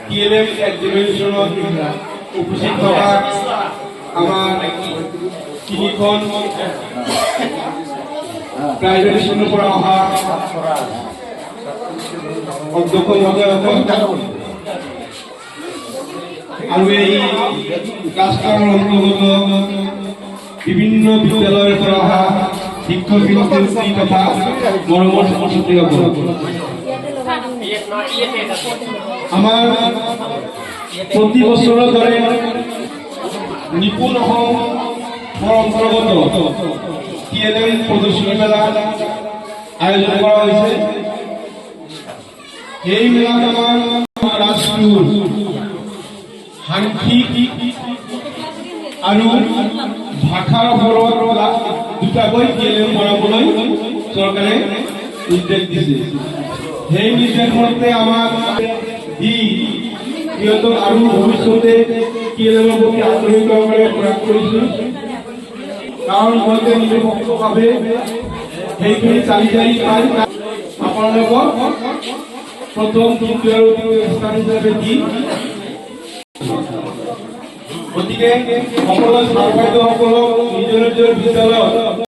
TLM এক্সিবিশনত উপস্থিত থকা আমাৰ তিনিখন প্ৰাইভেট স্কুলৰ পৰা অহা অধ্যক্ষ মহোদয়সকল আৰু এই ক্লাষ্টাৰৰ অন্তৰ্গত বিভিন্ন বিদ্যালয়ৰ পৰা অহা শিক্ষক শিক্ষয়িত্ৰী তথা মৰমৰ ছাত্ৰীসকল আমাৰ প্ৰতি বছৰৰ দৰে নিপুণ অসম অন্তৰ্গত TLM প্ৰদৰ্শনী মেলা আয়োজন কৰা হৈছে। এই মেলাত আমাৰ ৰাষ্ট্ৰৰ সাংখ্যিক আৰু ভাষাৰ ওপৰত দুটাকৈ TLM বনাবলৈ চৰকাৰে নিৰ্দেশ দিছে। সেই নিৰ্দেশমতে আমাক সিহঁতক আৰু ভৱিষ্যতে TLMৰ প্ৰতি আগ্ৰহী কৰিবলৈ প্ৰয়াস কৰিছোঁ, কাৰণ সিহঁতে নিৰপেক্ষভাৱে সেইখিনি চালি জাৰি পায় আপোনালোকক প্ৰথম দ্বিতীয় আৰু তৃতীয় স্থান হিচাপে দি গতিকে সকলো ছাৰ বাইদেউসকলক নিজৰ নিজৰ বিদ্যালয়ত